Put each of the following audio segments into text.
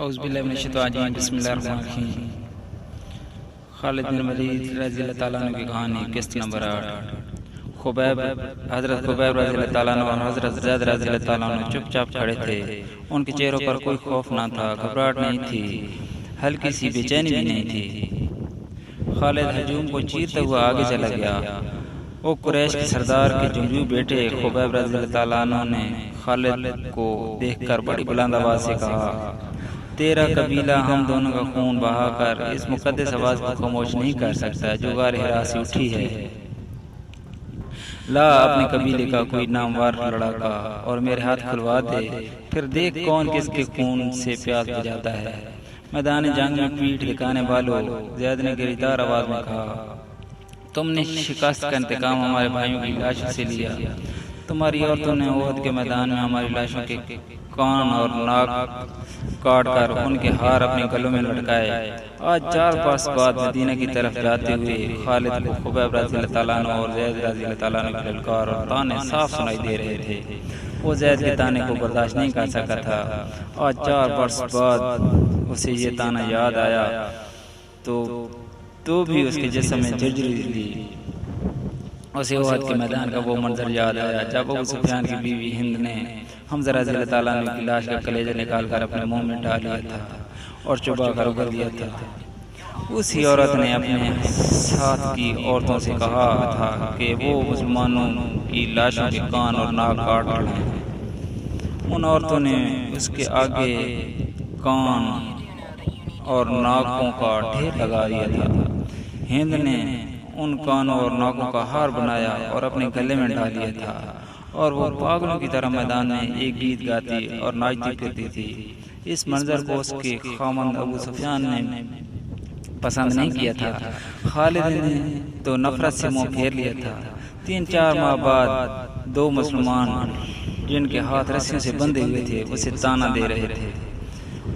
اعوذ باللہ من الشیطان الرجیم، بسم اللہ الرحمن الرحیم۔ خالد بن ولید رضی اللہ تعالیٰ عنہ کی کہانی، قسط نمبر 8۔ حضرت خبیب رضی اللہ تعالیٰ عنہ اور حضرت زید رضی اللہ تعالیٰ عنہ چپ چاپ کھڑے تھے۔ ان کے چہروں پر کوئی خوف نہ تھا، گھبراہٹ نہیں تھی، ہلکی سی بے چینی بھی نہیں تھی۔ خالد ہجوم کو چیرتا ہوا آگے چلا گیا۔ وہ قریش کے سردار کے جنگجو بیٹے خبیب رضی اللہ تعالیٰ عنہ نے خالد کو دیکھ کر بڑی بلند آواز سے کہا، تیرا قبیلہ ہم دونوں کا خون بہا کر اس مقدس آواز کو خاموش نہیں کر سکتا جو غار حرا سے اٹھی ہے۔ لا اپنے قبیلے کا کوئی نامور لڑکا اور میرے ہاتھ کھلوا دے، پھر دیکھ کون کس کے خون سے پیاس بجھاتا ہے۔ میدان جنگ میں پیٹھ دکھانے والوں، زید نے گریدار آواز میں کہا، تم نے شکست کا انتقام ہمارے بھائیوں کی لاشوں سے لیا۔ تمہاری عورتوں نے احد کے میدان میں ہماری لاشوں کے کان اور ناک کاٹ کر ان کے ہار اپنے گلوں میں لٹکائے۔ آج 4 برس بعد مدینہ کی طرف جاتے ہوئے خالد کو خبیب رضی اللہ تعالیٰ عنہ اور زید رضی اللہ تعالیٰ عنہ کی للکار اور تانے صاف سنائی دے رہے تھے۔ وہ زید کے تانے کو برداشت نہیں کر سکا تھا۔ آج 4 برس بعد اسے یہ تانا یاد آیا تو بھی اس کے جسم میں جھرجھری لی۔ اسے احد کے میدان کا وہ منظر یاد آیا جب ابو سفیان کی بیوی ہند نے حمزہ رضی اللہ تعالیٰ عنہ کی لاش کا کلیجہ نکال کر اپنے منہ میں ڈال لیا تھا اور چبا کر اگل دیا تھا۔ اسی عورت نے اپنے ساتھ کی عورتوں سے کہا تھا کہ وہ مسلمانوں کی لاشوں کے کان اور ناک کاٹ ڈالیں۔ ان عورتوں نے اس کے آگے کان اور ناکوں کا ڈھیر لگا دیا تھا۔ ہند نے ان کانوں اور ناکوں کا ہار بنایا اور اپنے گلے میں ڈال دیا تھا، اور وہ پاگلوں کی طرح میدان میں ایک گیت گاتی اور ناچتی پھرتی تھی۔ اس منظر کو اس کے خاوند ابو سفیان نے پسند نہیں کیا تھا۔ خالد نے تو نفرت سے منہ پھیر لیا تھا۔ 3-4 ماہ بعد 2 مسلمان جن کے ہاتھ رسیوں سے بندھے ہوئے تھے اسے تانا دے رہے تھے۔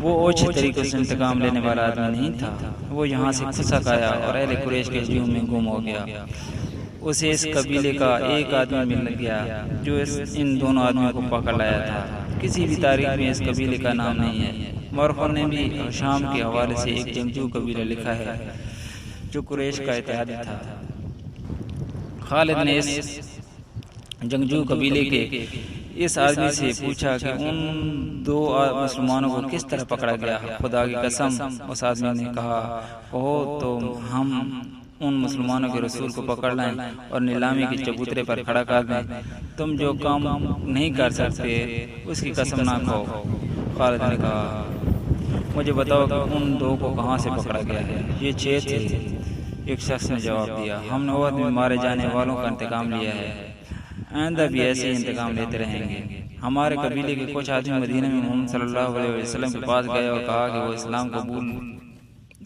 وہ اوچھے طریقے سے انتقام لینے والا آدمی نہیں تھا۔ وہ یہاں سے کھسک آیا اور اہل قریش کے ہجوم میں گم ہو گیا۔ اسے اس قبیلے کا ایک آدمی مل گیا جو ان دونوں آدمیوں کو پکڑ لایا تھا۔ کسی بھی تاریخ میں اس قبیلے کا نام نہیں ہے۔ مورخوں نے بھی شام کے حوالے سے ایک جنگجو قبیلہ لکھا ہے جو قریش کا اتحادی تھا۔ خالد نے اس جنگجو قبیلے کے اس آدمی سے پوچھا کہ ان 2 مسلمانوں کو کس طرح پکڑا گیا۔ خدا کی قسم، اس آدمی نے کہا، کہو تو ہم ان مسلمانوں کے رسول کو پکڑ لائیں اور نیلامی کے چبوترے پر کھڑا کر دیں۔ تم جو کام نہیں کر سکتے اس کی قسم نہ کھاؤ۔ خالد نے کہا، مجھے بتاؤ کہ ان 2 کو کہاں سے پکڑا گیا ہے۔ یہ 6 تھے، ایک شخص نے جواب دیا۔ ہم نے احد میں مارے جانے والوں کا انتقام لیا ہے، آئندہ بھی ایسے ہی انتقام لیتے رہیں گے۔ ہمارے قبیلے کے کچھ آدمی مدینہ میں محمد صلی اللہ علیہ وسلم کے پاس گئے اور کہا کہ وہ اسلام قبول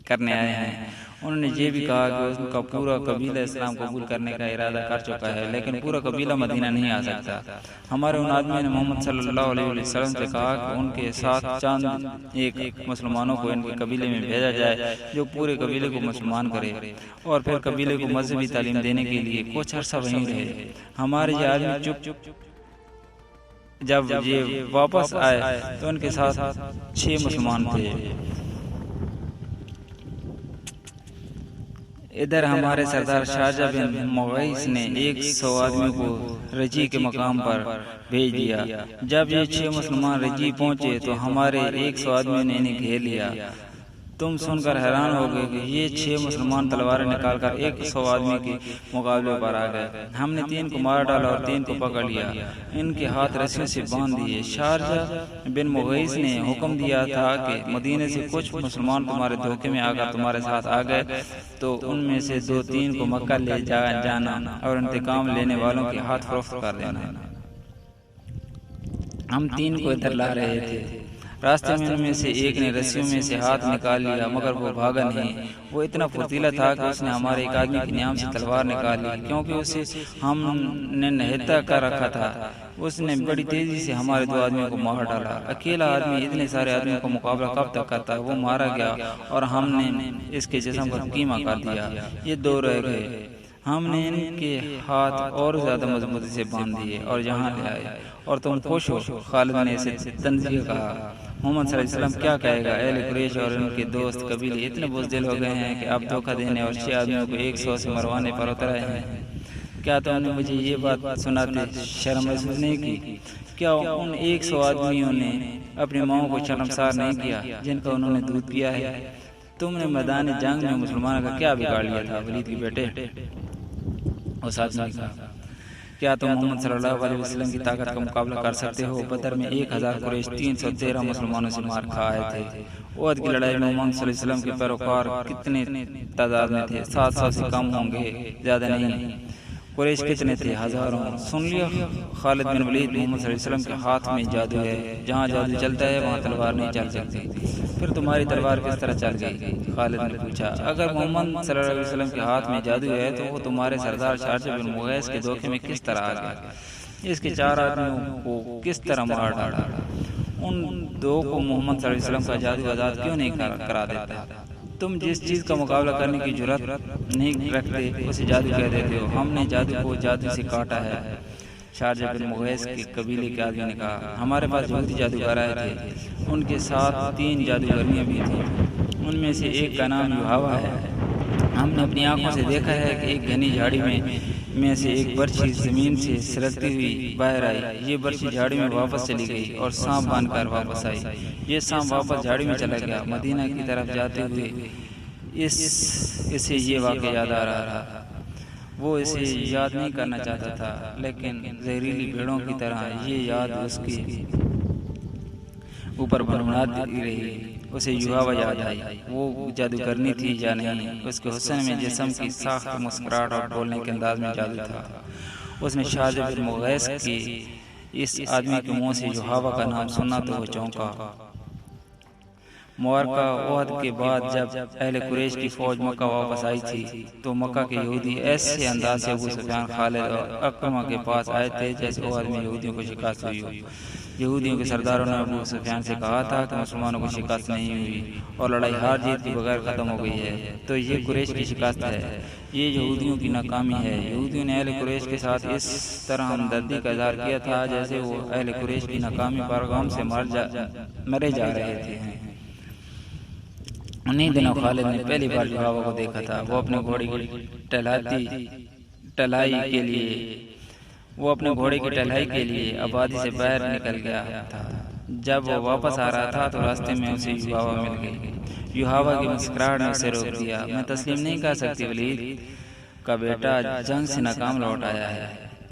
کرنے آئے ہیں۔ انہوں نے یہ بھی کہا کہ ان کا پورا قبیلہ اسلام قبول کرنے کا ارادہ کر چکا ہے، لیکن پورا قبیلہ مدینہ نہیں آ سکتا۔ ہمارے ان آدمیوں نے محمد صلی اللہ علیہ وسلم سے کہا کہ ان کے ساتھ چند ایک مسلمانوں کو ان کے قبیلے میں بھیجا جائے جو پورے قبیلے کو مسلمان کرے، اور پھر قبیلے کو مذہبی تعلیم دینے کے لیے کچھ عرصہ وہیں رہے۔ ہمارے یہ آدمی جب یہ واپس آئے تو ان کے ساتھ 6 مسلمان تھے۔ ادھر ہمارے سردار شارجہ بن مغیث نے 100 آدمیوں کو رجی کے مقام پر بھیج دیا۔ جب یہ 6 مسلمان رجی پہنچے تو ہمارے 100 آدمیوں نے انہیں گھیر لیا۔ تم سن کر حیران ہو گئے کہ یہ 6 مسلمان تلواریں نکال کر 100 آدمی کے مقابلے پر آ گئے۔ ہم نے 3 کو مار ڈالا اور 3 کو پکڑ لیا، ان کے ہاتھ رسیوں سے باندھ دیے۔ شارجہ بن مغیث نے حکم دیا تھا کہ مدینے سے کچھ مسلمان تمہارے دھوکے میں آ کر تمہارے ساتھ آ گئے تو ان میں سے 2-3 کو مکہ لے جانا اور انتقام لینے والوں کے ہاتھ فروخت کر دینا۔ ہم 3 کو ادھر لا رہے تھے، راستے میں ان میں سے ایک نے رسیوں میں سے ہاتھ نکال لیا، مگر وہ بھاگا نہیں۔ وہ اتنا پھرتیلا تھا کہ اس نے ہمارے ایک آدمی کی نیام سے تلوار نکال لی، کیونکہ اسے ہم نے نہتا کر رکھا تھا۔ اس نے بڑی تیزی سے ہمارے 2 آدمیوں کو مار ڈالا۔ اکیلا آدمی اتنے سارے آدمیوں کا مقابلہ کب تک کرتا؟ وہ مارا گیا اور ہم نے اس کے جسم پر قیمہ کر دیا۔ یہ 2 رہ گئے۔ ہم نے ان کے ہاتھ اور زیادہ مضبوطی سے باندھ دیے اور یہاں لے آئے، اور تم خوش ہو؟ خالد نے اسے تنزیہ کہا۔ محمد صلی اللہ علیہ وسلم کیا کہے گا؟ اہل قریش اور ان کے دوست قبیلے اتنے بزدل ہو گئے ہیں کہ اب دھوکہ دینے اور 6 آدمیوں کو 100 سے مروانے پر اتر آئے ہیں۔ کیا تم نے مجھے یہ بات سناتے شرم محسوس نہیں کی؟ کیا ان 100 آدمیوں نے اپنی ماؤں کو شرمسار نہیں کیا جن کا انہوں نے دودھ پیا ہے؟ تم نے میدان جنگ میں مسلمانوں کا کیا بگاڑ لیا تھا ولید کے بیٹے؟ اس آدمی نے کہا کیا تم محمد صلی اللہ علیہ وسلم کی طاقت کا مقابلہ کر سکتے ہو؟ بدر میں 1000 قریش 313 مسلمانوں سے مار کھا آئے تھے۔ احد کی لڑائی میں محمد صلی اللہ علیہ وسلم کے پیروکار کتنے تعداد میں تھے؟ 700 سے کم ہوں گے، زیادہ نہیں۔ قریش کتنے تھے؟ ہزاروں۔ سن لیا خالد بن ولید محمد صلی اللہ علیہ وسلم کے ہاتھ میں جادو ہے، جہاں جادو چلتا ہے وہاں تلوار نہیں چل سکتی۔ پھر تمہاری تلوار کس طرح چل گئی؟ خالد نے پوچھا۔ اگر محمد صلی اللہ علیہ وسلم کے ہاتھ میں جادو ہے تو وہ تمہارے سردار شارجہ بن مغیث کے دھوکے میں کس طرح آ گیا؟ اس کے 4 آدمیوں کو کس طرح مار ڈالا؟ ان دو کو محمد صلی اللہ علیہ وسلم کا جادو آزاد کیوں نہیں کرا دیتا؟ تم جس چیز کا مقابلہ کرنے کی جرات نہیں رکھتے اسے جادو کہہ دیتے ہو۔ ہم نے جادو کو جادو سے کاٹا ہے۔ شارجہ بن مغیث کے قبیلے کے آدمی نے کہا ہمارے پاس یہودی جادوگر آئے تھے، ان کے ساتھ 3 جادوگرنیاں بھی تھیں، ان میں سے ایک کا نام یوحوا ہے۔ ہم نے اپنی آنکھوں سے دیکھا ہے کہ ایک گھنی جھاڑی میں سے ایک برچھی زمین سے سلگتی ہوئی باہر آئی۔ یہ برچھی جھاڑی میں واپس چلی گئی اور سانپ بن کر واپس آئی۔ یہ سانپ واپس جھاڑی میں چلا گیا۔ مدینہ کی طرف جاتے ہوئے اسے یہ واقعہ یاد آ رہا تھا۔ وہ اسے یاد نہیں کرنا چاہتا تھا، لیکن زہریلی بھیڑوں کی طرح یہ یاد اس کے اوپر بھنبھناتی رہی۔ اسے یوحوا یاد آئی، وہ جادوگرنی تھی یا نہیں؟ اس کے حسن میں، جسم کی ساخت، مسکراہٹ اور بولنے کے انداز میں جادو تھا۔ اس نے شارجہ بن مغیث کے اس آدمی کے منہ سے یوحوا کا نام سنا تو وہ چونکا۔ معرکہ احد کے بعد جب اہل قریش کی فوج مکہ واپس آئی تھی تو مکہ کے یہودی ایسے انداز سے ابو سفیان، خالد اور اکرمہ کے پاس آئے تھے جیسے احد میں یہودیوں کو شکست ہوئی ہو۔ یہودیوں کے سرداروں نے ابو سفیان سے کہا تھا کہ مسلمانوں کو شکست نہیں ہوئی اور لڑائی ہار جیت کے بغیر ختم ہو گئی ہے، تو یہ قریش کی شکست ہے، یہ یہودیوں کی ناکامی ہے۔ یہودیوں نے اہل قریش کے ساتھ اس طرح ہمدردی کا اظہار کیا تھا جیسے وہ اہل قریش کی ناکامی پر غم سے مرے جا رہے تھے۔ انہی دنوں خالد نے پہلی بار یوحوا کو دیکھا تھا۔ وہ اپنے گھوڑے کی ٹہلائی کے لیے آبادی سے باہر نکل گیا تھا۔ جب وہ واپس آ رہا تھا تو راستے میں اسے یوحوا مل گئی۔ یوحوا کی مسکراہٹ نے اسے روک دیا۔ میں تسلیم نہیں کر سکتی، ولید کا بیٹا جنگ سے ناکام لوٹ آیا ہے،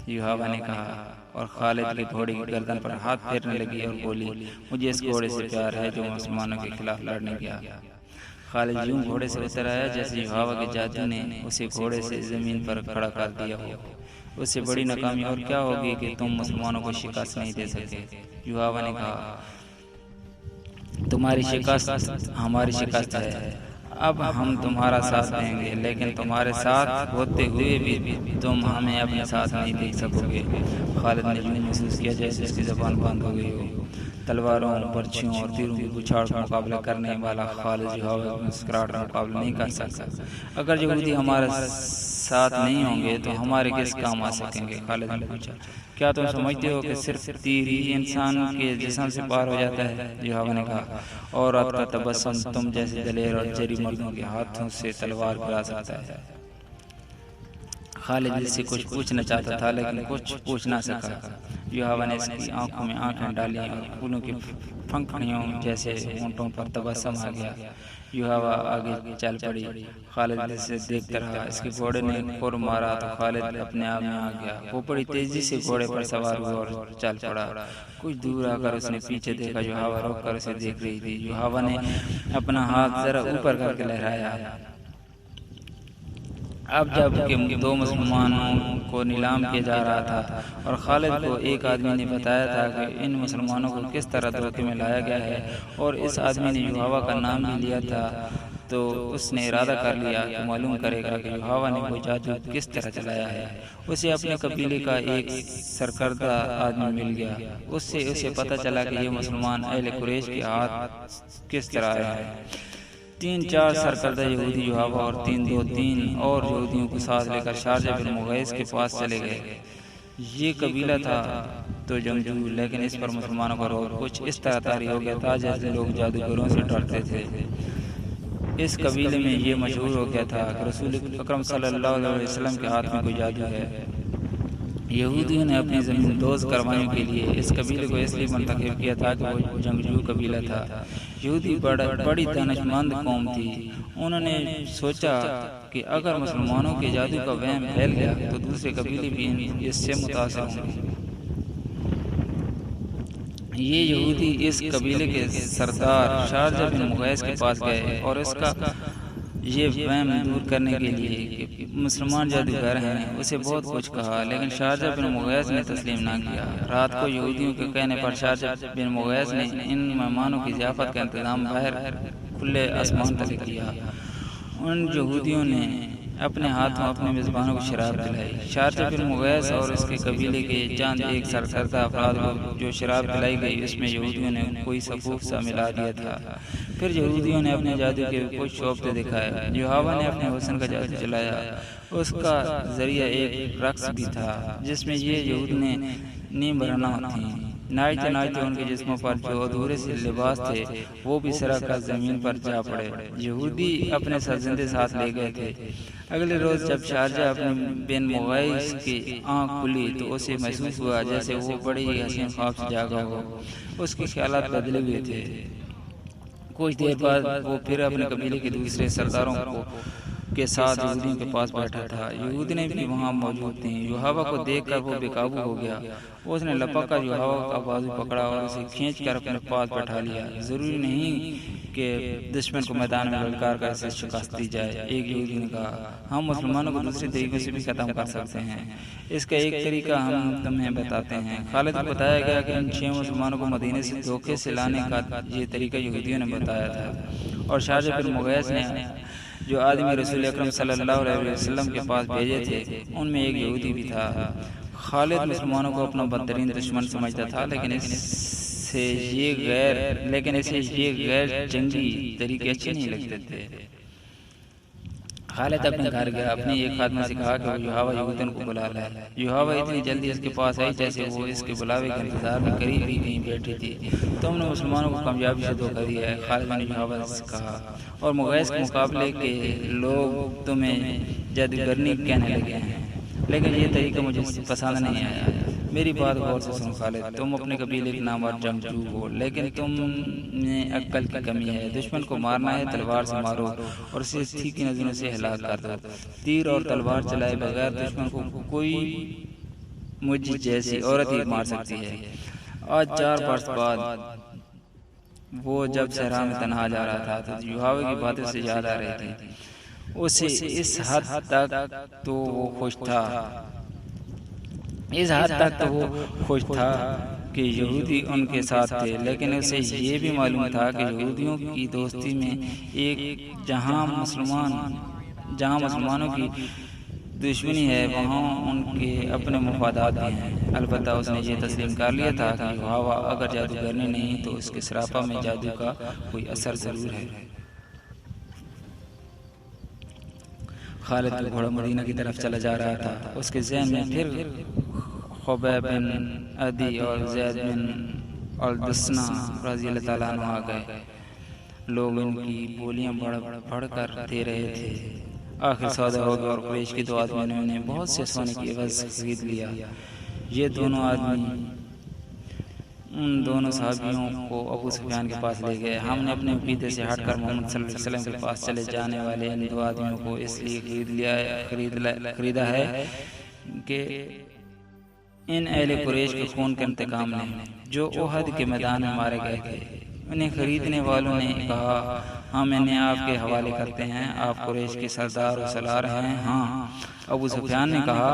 یوحوا نے کہا، اور خالد کے گھوڑے کی گردن پر ہاتھ پھیرنے لگی اور بولی مجھے اس گھوڑے سے پیار ہے جو مسلمانوں کے خلاف لڑنے گیا۔ خالد یوں گھوڑے سے اتر آیا جیسے یوحوا کے جادو نے اسے گھوڑے سے زمین پر کھڑا کر دیا ہو۔ اس سے بڑی ناکامی اور کیا ہوگی کہ تم مسلمانوں کو شکست نہیں دے سکے؟ یوحوا نے کہا تمہاری شکست ہماری شکست ہے، اب ہم تمہارا ساتھ دیں گے، لیکن تمہارے ساتھ ہوتے ہوئے بھی تم ہمیں اپنے ساتھ نہیں دیکھ سکو گے۔ خالد نے یوں محسوس کیا جیسے اس کی زبان بند ہو گئی ہو۔ تلواروں، برچھیوں اور تیروں کی بچھاڑ کا مقابلہ کرنے والا خالد یوحوا کی مسکراہٹ کا مقابلہ نہیں کر سکتا۔ اگر یہودی ہمارے ساتھ نہیں ہوں گے تو ہمارے کس کام آ سکیں گے؟ خالد نے پوچھا۔ کیا تم سمجھتے ہو کہ صرف تیر ہی انسان کے جسم سے پار ہو جاتا ہے؟ یوحوا نے کہا، عورت کا تبسم تم جیسے دلیر اور جری مردوں کے ہاتھوں سے تلوار گرا سکتا ہے۔ خالد اس سے کچھ پوچھنا چاہتا تھا لیکن کچھ پوچھ نہ سکا۔ یوحوا نے اس کی آنکھوں میں آنکھیں ڈالی اور پھولوں کی پھنکڑیوں جیسے ہونٹوں پر تبسم آ گیا۔ یوحوا آگے چل پڑی۔ خالد اسے دیکھتا رہا۔ اس کے گھوڑے نے کھر مارا تو خالد اپنے آپ میں آ گیا۔ وہ بڑی تیزی سے گھوڑے پر سوار ہوا اور چل پڑا۔ کچھ دور آ کر اس نے پیچھے دیکھا۔ یوحوا رک کر اسے دیکھ رہی تھی۔ یوحوا نے اپنا ہاتھ ذرا اوپر کر کے لہرایا۔ اب جب کہ 2 مسلمانوں کو نیلام کیا جا رہا تھا اور خالد کو ایک آدمی نے بتایا تھا کہ ان مسلمانوں کو کس طرح دھوکے میں لایا گیا ہے اور اس آدمی نے یوحوا کا نام بھی لیا تھا، تو اس نے ارادہ کر لیا کہ معلوم کرے گا کہ یوحوا نے وہ جادو کس طرح چلایا ہے۔ اسے اپنے قبیلے کا ایک سرکردہ آدمی مل گیا۔ اس سے اسے پتہ چلا کہ یہ مسلمان اہل قریش کے ہاتھ کس طرح آئے ہیں۔ 3-4 سرکردہ یہودی یوحوا اور 3 اور یہودیوں کو ساتھ لے کر شارجہ بن مغیث کے پاس چلے گئے۔ یہ قبیلہ تھا تو جنگجو، لیکن اس پر مسلمانوں کا رعب کچھ اس طرح طاری ہو گیا تھا جیسے لوگ جادوگروں سے ڈرتے تھے۔ اس قبیلے میں یہ مشہور ہو گیا تھا کہ رسول اکرم صلی اللہ علیہ وسلم کے ہاتھ میں کوئی جادو ہے۔ یہودیوں نے اپنی زمین دوز کروانے کے لیے اس قبیلے کو اس لیے منتخب کیا تھا کہ وہ جنگجو قبیلہ تھا۔ یہودی بڑی دانش مند قوم تھی۔ انہوں نے سوچا کہ اگر مسلمانوں کے جادو کا وہم پھیل گیا تو دوسرے قبیلے بھی اس سے متاثر ہوں گے۔ یہ یہودی اس قبیلے کے سردار شارجہ بن مغیث کے پاس گئے اور اس کا یہ وہم دور کرنے کے لیے کہ مسلمان جادوگر ہیں اسے بہت کچھ کہا، لیکن شارجہ بن مغیث نے تسلیم نہ کیا۔ رات کو یہودیوں کے کہنے پر شارجہ بن مغیث نے ان مہمانوں کی ضیافت کا انتظام باہر کھلے آسمان تلے کیا۔ ان یہودیوں نے اپنے ہاتھوں اپنے میزبانوں کو شراب پلائی۔ شارجہ بن مغیث اور اس کے قبیلے کے چند ایک سرکردہ افراد کو جو شراب پلائی گئی اس میں یہودیوں نے کوئی سفوف سا ملا دیا تھا۔ پھر یہودیوں نے اپنے جادو کے کچھ شعبے دکھائے۔ یوحوا نے اپنے حسن کا جادو چلایا۔ اس کا ذریعہ ایک رقص بھی تھا جس میں یہ یہود نے نیم برہنہ تھیں۔ ناچتے ناچتے ان کے جسموں پر جو ادھورے سے لباس تھے وہ بھی سرا کر زمین پر جا پڑے۔ یہودی اپنے سرزندے ساتھ لے گئے تھے۔ اگلے روز جب شارجہ اپنے بن مغیث کی آنکھ کھلی تو اسے محسوس ہوا جیسے وہ بڑے ہی حسین خواب سے جاگا ہو۔ اس کے خیالات بدلے ہوئے تھے۔ کچھ دیر بعد وہ پھر اپنے قبیلے کے دوسرے سرداروں کے ساتھ یہودیوں کے پاس بیٹھا تھا۔ یہود نے بھی وہاں موجود تھے۔ یوحوا کو دیکھ کر وہ بے قابو ہو گیا۔ اس نے لپک کر یوحوا کا بازو پکڑا اور اسے کھینچ کر اپنے پاس بیٹھا لیا۔ ضروری نہیں کہ دشمن کو میدان میں للکار کر اسے شکست دی جائے، ایک یہودی نے کہا۔ ہم مسلمانوں کو دوسرے طریقے سے بھی ختم کر سکتے ہیں۔ اس کا ایک طریقہ ہم تمہیں بتاتے ہیں۔ خالد کو بتایا گیا کہ ان 6 مسلمانوں کو مدینے سے دھوکے سے لانے کا یہ طریقہ یہودیوں نے بتایا تھا، اور شارجہ بن مغیث نے جو آدمی رسول اکرم صلی اللہ علیہ وسلم کے پاس بھیجے تھے ان میں ایک یہودی بھی تھا۔ خالد مسلمانوں کو اپنا بدترین دشمن سمجھتا تھا، لیکن اسے یہ غیر جنگی طریقے اچھے نہیں لگتے تھے۔ خالد اپنے گھر گیا، اپنے ایک خادمہ سے کہا کہ وہ یوحوا یہودن کو بلا لائے۔ یوحوا اتنی جلدی اس کے پاس آئی جیسے وہ اس کے بلاوے کے انتظار میں قریب ہی کہیں بیٹھی تھی۔ تم نے مسلمانوں کو کامیابی سے دھوکہ دیا ہے، خالد نے یوحوا سے کہا، اور مغیث کے مقابلے کے لوگ تمہیں جادوگرنی کہنے لگے ہیں، لیکن یہ طریقہ مجھے پسند نہیں آیا۔ میری بات غور سے سن خالد، تم اپنے قبیلے کے نامور جنگجو ہو، لیکن تم میں عقل کی کمی ہے۔ دشمن کو مارنا ہے تلوار سے مارو اور اسے تیکھی نظروں سے ہلاک کر دو۔ تیر اور تلوار چلائے بغیر دشمن کو کوئی مجھ جیسی عورت ہی مار سکتی ہے۔ آج 4 برس بعد وہ جب صحرا میں تنہا جا رہا تھا تو یوحوا کی باتیں اسے یاد آ رہی تھی۔ اسے اس حد تک تو وہ خوش تھا کہ یہودی ان کے ساتھ تھے، لیکن اسے یہ بھی معلوم تھا کہ یہودیوں کی دوستی میں جہاں مسلمانوں کی دشمنی ہے وہاں ان کے اپنے مفادات بھی ہیں۔ البتہ اس نے یہ تسلیم کر لیا تھا کہ یوحوا اگر جادوگرنی نہیں تو اس کے سراپا میں جادو کا کوئی اثر ضرور ہے۔ خالد کا گھوڑا مدینہ کی طرف چلا جا رہا تھا۔ اس کے ذہن میں پھر خبیب بن عدی اور زید بن الدسنہ رضی اللہ تعالیٰ عنہ آ گئے۔ لوگ ان کی بولیاں بڑھ کر دے رہے تھے۔ آخر سودا ہو گیا اور قریش کے 2 آدمیوں نے بہت سے سونے کی عوض خرید لیا۔ یہ دونوں آدمی ان دونوں صحابیوں کو ابو سفیان کے پاس لے گئے۔ ہم نے اپنے عقیدے سے ہٹ کر محمد صلی اللہ علیہ وسلم کے پاس چلے جانے والے ان 2 آدمیوں کو اس لیے خریدا ہے کہ ان اہل قریش کے خون کا انتقام لیں جو احد کے میدان میں مارے گئے تھے۔ انہیں خریدنے والوں نے کہا، ہم انہیں آپ کے حوالے کرتے ہیں، آپ قریش کے سردار و سالار ہیں۔ ہاں، ابو سفیان نے کہا،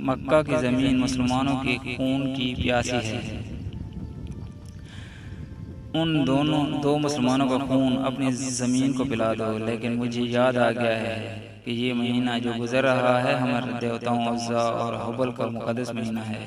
مکہ کی زمین مسلمانوں کے خون کی پیاسی ہے، ان 2 مسلمانوں کا خون اپنی زمین کو پلا دو۔ لیکن مجھے یاد آ گیا ہے کہ یہ مہینہ جو گزر رہا ہے ہمارے دیوتاؤں عزا اور حبل کا مقدس مہینہ ہے۔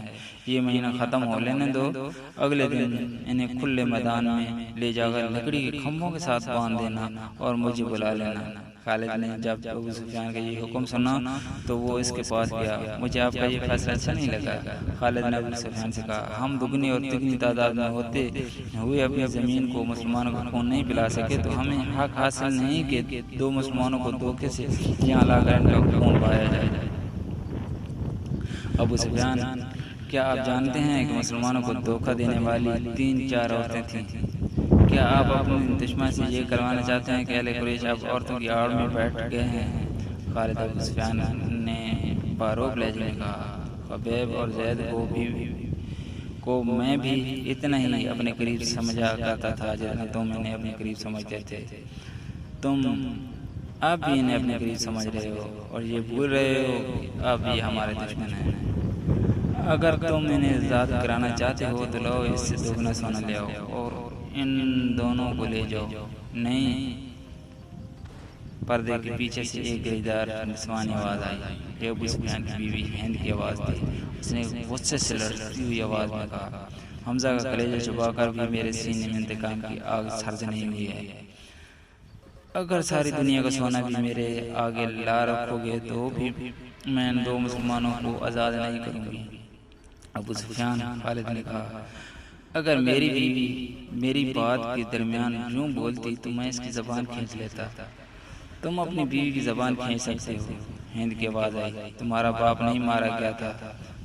یہ مہینہ ختم ہو لینے دو، اگلے دن انہیں کھلے میدان میں لے جا کر لکڑی کے کھمبوں کے ساتھ باندھ دینا اور مجھے بلا لینا۔ خالد نے جب ابو سفیان کا یہ حکم سنا تو وہ اس کے پاس گیا. مجھے آپ کا یہ فیصلہ اچھا نہیں لگا. خالد نے ابو سفیان سے کہا, ہم دگنی اور تگنی تعداد میں ہوتے ہوئے اپنی زمین کو مسلمانوں کو خون نہیں پلا سکے تو ہمیں حق حاصل نہیں کہ 2 مسلمانوں کو دھوکے سے یہاں لا کر ان کا خون بہایا جائے. ابو سفیان, کیا آپ جانتے ہیں کہ مسلمانوں کو دھوکہ دینے والی 3-4 عورتیں تھیں؟ کیا آپ اپنے دشمن سے یہ کروانا چاہتے ہیں کہ اہل قریش اب عورتوں کی آڑ میں بیٹھ گئے ہیں؟ خالد ابو سفیان نے باروب لہجے میں کہا, خبیب اور زید کو میں بھی اتنا ہی اپنے قریب سمجھا کرتا تھا جتنا تم انہیں اپنے قریب سمجھتے تھے. تم اب بھی انہیں اپنے قریب سمجھ رہے ہو اور یہ بھول رہے ہو کہ اب یہ ہمارے دشمن ہیں. اگر تم انہیں ذات کرانا چاہتے ہو تو لو اس سے 2 سونا لے آؤ اور ان دونوں کو لے جاؤ. نہیں, پردے کے پیچھے سے ایک گریدار نسوانی آواز آئی. یہ ابو سفیان کی بیوی ہند کی آواز تھی. اس نے غصے سے لڑتی ہوئی آواز میں کہا, حمزہ کا کلیجہ چبا کر بھی میرے سینے میں انتقام کی آگ سرد نہیں ہوئی ہے. اگر ساری دنیا کا سونا بھی میرے آگے لا رکھو گے تو بھی میں ان 2 مسلمانوں کو آزاد نہیں کروں گی. ابو سفیان, خالد نے کہا, اگر میری بیوی میری بات کے درمیان یوں بولتی تو میں اس کی زبان کھینچ لیتا. تم اپنی بیوی کی زبان کھینچ سکتے ہو. ہند کی آواز آئی, تمہارا باپ نہیں مارا گیا تھا,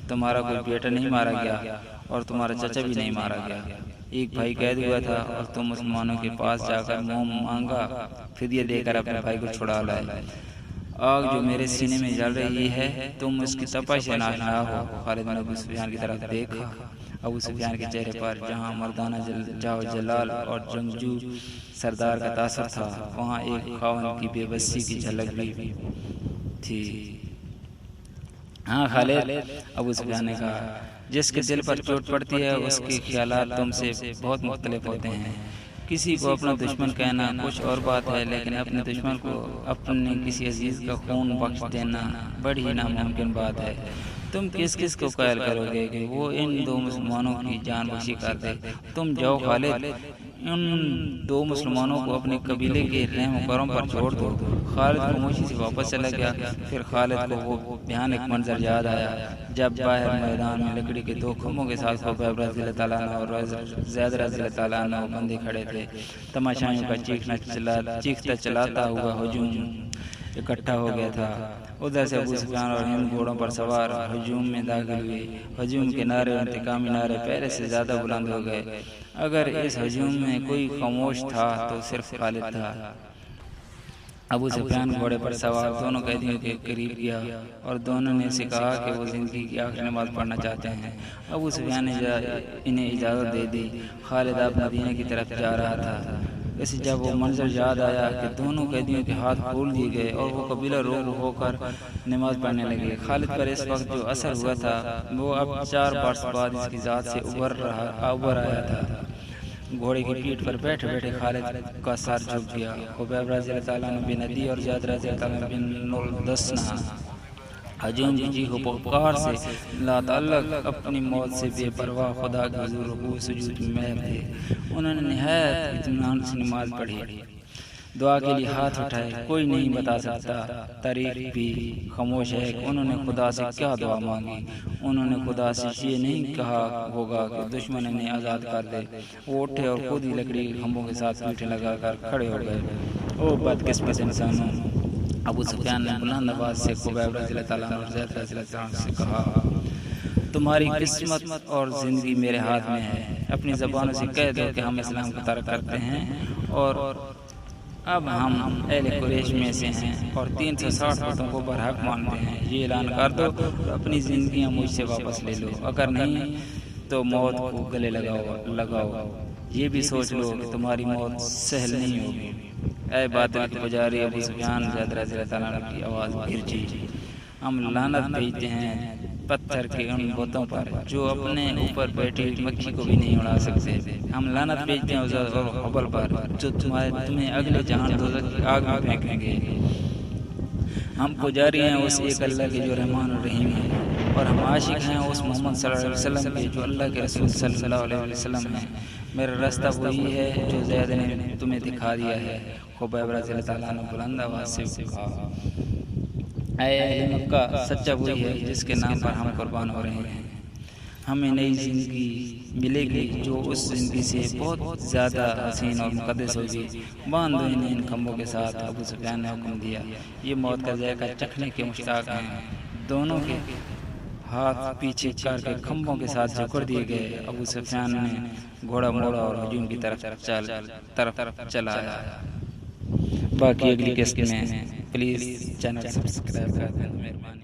تمہارا کوئی بیٹا نہیں مارا گیا اور تمہارا چچا بھی نہیں مارا گیا. ایک بھائی قید ہوا تھا اور تم مسلمانوں کے پاس جا کر منہ مانگا فدیہ دے کر اپنے بھائی کو چھڑا لائے. آگ جو میرے سینے میں جل رہی ہے تم اس کی تپش سے ناشنا ہو. خالد نے ابو سفیان کی طرف دیکھا. ابو سفیان کے چہرے پر جہاں مردانہ جاو جلال اور جنگجو سردار کا تاثر تھا وہاں ایک خاوند کی بے بسی کی جھلک بھی تھی. ہاں خالد, ابو سفیان نے کہا, جس کے دل پر چوٹ پڑتی ہے اس کے خیالات تم سے بہت مختلف ہوتے ہیں. کسی کو اپنا دشمن کہنا کچھ اور بات ہے, لیکن اپنے دشمن کو اپنے کسی عزیز کا خون بخش دینا بڑی ناممکن بات ہے. تم کس کو قائل کرو گے کہ وہ ان 2 مسلمانوں کی جان بخشی کر دے؟ تم جاؤ خالد, ان 2 مسلمانوں کو اپنے قبیلے کے رحم و کرم پر چھوڑ دو. خالد خاموشی سے واپس چلا گیا. پھر خالد کو وہ بھیانک منظر یاد آیا جب باہر میدان میں لکڑی کے 2 کھمبوں کے ساتھ خبیب رضی اللہ تعالیٰ عنہ اور زید رضی اللہ تعالیٰ عنہ بندے کھڑے تھے. تماشائیوں کا چیختا چلاتا ہوا ہجوم اکٹھا ہو گیا تھا. ادھر سے ابو سفیان اور ہند گھوڑوں پر سوار ہجوم میں داخل ہوئے. ہجوم کے نعرے اور انتقامی نعرے پہلے سے زیادہ بلند ہو گئے. اگر اس ہجوم میں کوئی خاموش تھا تو صرف خالد تھا. ابو سفیان گھوڑے پر سوار دونوں قیدیوں کے قریب گیا اور دونوں نے اسے کہا کہ وہ زندگی کی آخری نماز پڑھنا چاہتے ہیں. ابو سفیان نے انہیں اجازت دے دی. خالد اب مدینہ کی طرف جا رہا تھا. اسے جب وہ منظر یاد آیا کہ دونوں قیدیوں کے ہاتھ کھول دیے گئے اور وہ قبیلہ روک ہو کر نماز پڑھنے لگے. خالد پر اس وقت جو اثر ہوا تھا وہ اب 4 برس بعد اس کی ذات سے ابھر آیا تھا. گھوڑے کی پیٹھ پر بیٹھے بیٹھے خالد کا سر جھک گیا. خبیب رضی اللہ تعالیٰ عنہ بن ندی اور زید رضی اللہ تعالیٰ عنہ بن نلدسنا ہجوم کی چیخ و پکار سے لا تعلق اپنی موت سے بے پرواہ خدا کے حضور رکوع سجود میں محو تھے. انہوں نے نہایت اطمینان سے نماز پڑھی, دعا کے لیے ہاتھ اٹھائے. کوئی نہیں بتا سکتا, تاریخ بھی خاموش ہے کہ انہوں نے خدا سے کیا دعا مانگی. انہوں نے خدا سے یہ نہیں کہا ہوگا کہ دشمن انہیں آزاد کر دے. وہ اٹھے اور خود ہی لکڑی کے کھمبوں کے ساتھ پیٹھیں لگا کر کھڑے ہو گئے. او بدقسمت انسانوں, ابو سفیان نے بلند آواز سے خبیب رضی اللہ تعالیٰ اور زید رضی اللہ تعالیٰ سے کہا, تمہاری قسمت اور زندگی میرے ہاتھ میں ہے. اپنی زبانوں سے کہہ دو کہ ہم اسلام کو ترک کرتے ہیں اور اب ہم اہل قریش میں سے ہیں اور 360 مردوں کو برحق مانتے ہیں. یہ اعلان کر دو اور اپنی زندگیاں مجھ سے واپس لے لو. اگر نہیں تو موت کو گلے لگاؤ. یہ بھی سوچ لو کہ تمہاری موت سہل نہیں ہوگی. اے باطل کے پجاری ابو سفیان, زید رضی اللہ تعالیٰ عنہ کی آواز گرجی, ہم لعنت بھیجتے ہیں پتھر کے ان بتوں پر جو اپنے اوپر بیٹھی مکھی کو بھی نہیں اڑا سکتے. ہم لعنت بھیجتے ہیں عزت اور حبل پر جو تمہیں اگلے جہان دوزخ کی آگ میں پھینکیں گے. ہم پجاری ہیں اس ایک اللہ کے جو رحمان الرحیم ہے اور ہم عاشق ہیں اس محمد صلی اللہ علیہ وسلم کے جو اللہ کے رسول صلی اللہ علیہ وسلم ہیں. میرا راستہ وہی ہے جو زید نے تمہیں دکھا دیا ہے۔ خبیب رضی اللہ تعالیٰ عنہ بلند آواز سے کہا، اے اہل مکہ، سچا وہی ہے جس کے نام پر ہم قربان ہو رہے ہیں۔ ہمیں نئی زندگی ملے گی جو اس زندگی سے بہت زیادہ حسین اور مقدس ہوگی۔ باندھ دو انہیں ان کھمبوں کے ساتھ، ابو سفیان نے حکم دیا۔ یہ موت کا ذائقہ چکھنے کے مشتاق ہیں۔ دونوں کے ہاتھ پیچھے کر کے کھمبوں کے ساتھ جکڑ دیے گئے۔ ابو سفیان نے گھوڑا موڑا اور ہجوم کی طرف چلایا۔ باقی اگلی قسط میں پلیز چینل سبسکرائب کر دیں، مہربانی۔